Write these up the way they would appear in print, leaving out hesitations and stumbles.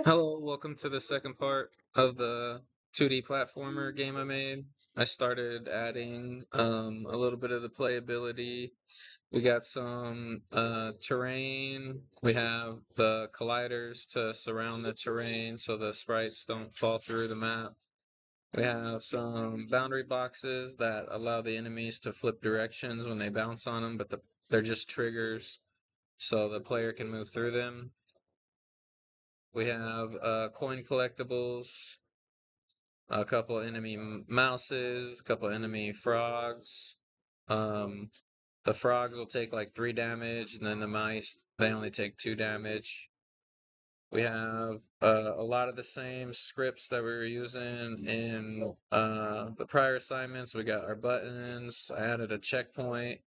Hello, welcome to the second part of the 2D platformer game I made. I started adding a little bit of the playability. We got some terrain. We have the colliders to surround the terrain so the sprites don't fall through the map. We have some boundary boxes that allow the enemies to flip directions when they bounce on them, but they're just triggers so the player can move through them. We have coin collectibles, a couple enemy mouses, a couple enemy frogs. Um, the frogs will take like 3 damage, and then the mice, they only take 2 damage. We have a lot of the same scripts that we were using in the prior assignments. We got our buttons. I added a checkpoint.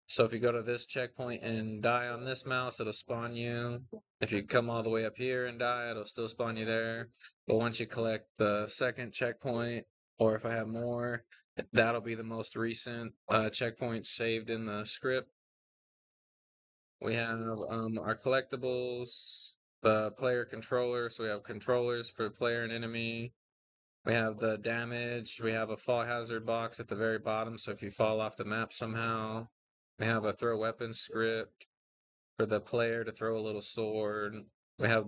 So if you go to this checkpoint and die on this mouse, it'll spawn you. If you come all the way up here and die, it'll still spawn you there. But once you collect the second checkpoint, or if I have more, that'll be the most recent checkpoint saved in the script. We have our collectibles, the player controller. So we have controllers for player and enemy. We have the damage. We have a fall hazard box at the very bottom. So if you fall off the map somehow, we have a throw weapon script for the player to throw a little sword. We have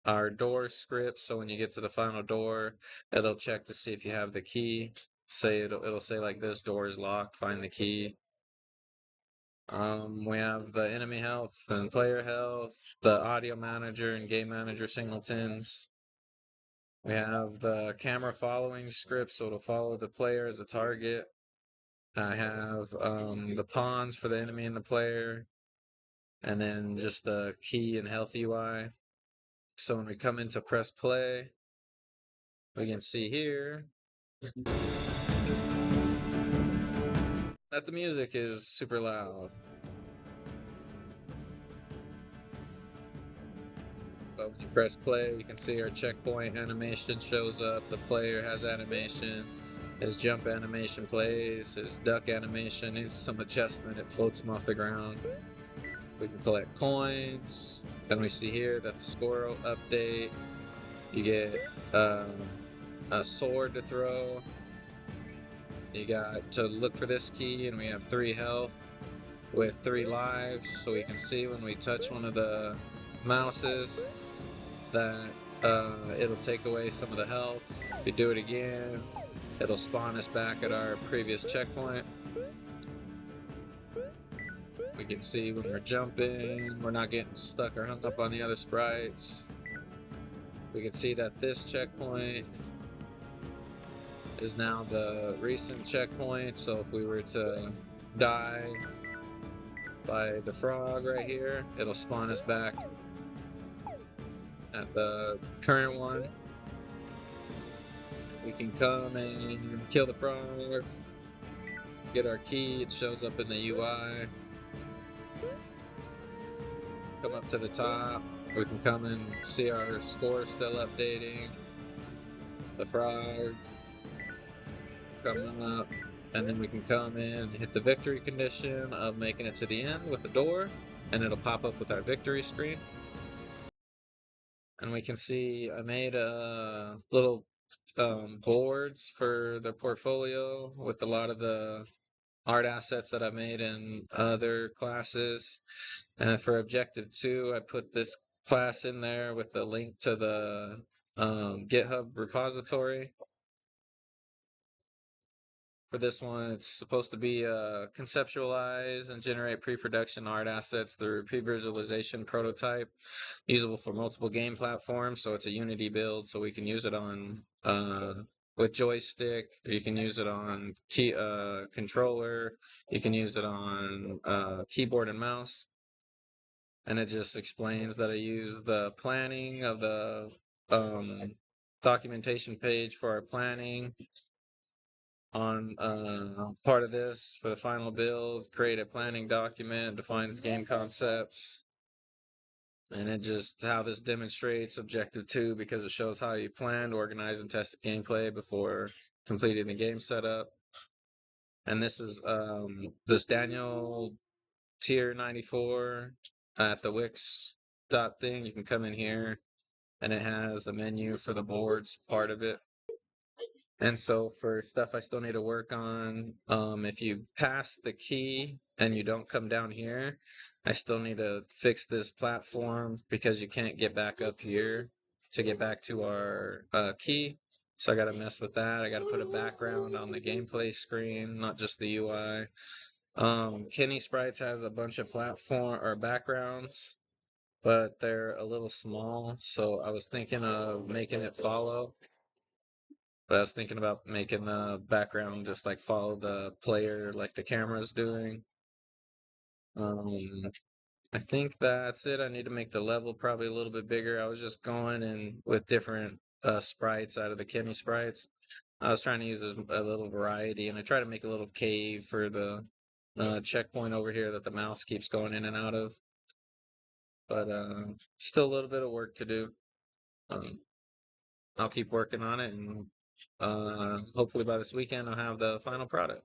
our door script. So when you get to the final door, it'll check to see if you have the key. Say it'll say like this door is locked, find the key. We have the enemy health and player health, the audio manager and game manager singletons. We have the camera following script, so it'll follow the player as a target. I have the pawns for the enemy and the player, and then just the key and health UI. So when we come into press play, we can see here that the music is super loud. But when you press play, you can see our checkpoint animation shows up. The player has animation. His jump animation plays. His duck animation needs some adjustment. It floats him off the ground. We can collect coins. Then we see here that the score will update. You get a sword to throw. You got to look for this key, and we have 3 health with 3 lives. So we can see when we touch one of the mouses that it'll take away some of the health. If we do it again, it'll spawn us back at our previous checkpoint. We can see when we're jumping, we're not getting stuck or hung up on the other sprites. We can see that this checkpoint is now the recent checkpoint, so if we were to die by the frog right here, it'll spawn us back at the current one. We can come and kill the frog, get our key, it shows up in the UI. Come up to the top, we can come and see our score still updating. The frog coming up, and then we can come in and hit the victory condition of making it to the end with the door, and it'll pop up with our victory screen. And we can see I made a little boards for the portfolio with a lot of the art assets that I made in other classes. And for objective 2, I put this class in there with the link to the GitHub repository. For this one, it's supposed to be conceptualize and generate pre-production art assets through pre-visualization prototype, usable for multiple game platforms. So it's a Unity build, so we can use it on with joystick. You can use it on controller. You can use it on keyboard and mouse. And it just explains that I use the planning of the documentation page for our planning on part of this for the final build, create a planning document, defines game concepts, and it just how this demonstrates objective 2 because it shows how you planned, organize, and test gameplay before completing the game setup. And this is this Daniel Teer 94 at the Wix thing. You can come in here and it has a menu for the boards part of it. And so for stuff I still need to work on, if you pass the key and you don't come down here, I still need to fix this platform because you can't get back up here to get back to our key. So I got to mess with that. I got to put a background on the gameplay screen, not just the UI. Kenny Sprites has a bunch of platform or backgrounds, but they're a little small. So I was thinking of making it follow. But I was thinking about making the background just like follow the player, like the camera's doing. Um, I think that's it. I need to make the level probably a little bit bigger. I was just going in with different sprites out of the Kenny sprites. I was trying to use a little variety, and I try to make a little cave for the checkpoint over here that the mouse keeps going in and out of. But still a little bit of work to do. Um, I'll keep working on it, and hopefully by this weekend I'll have the final product.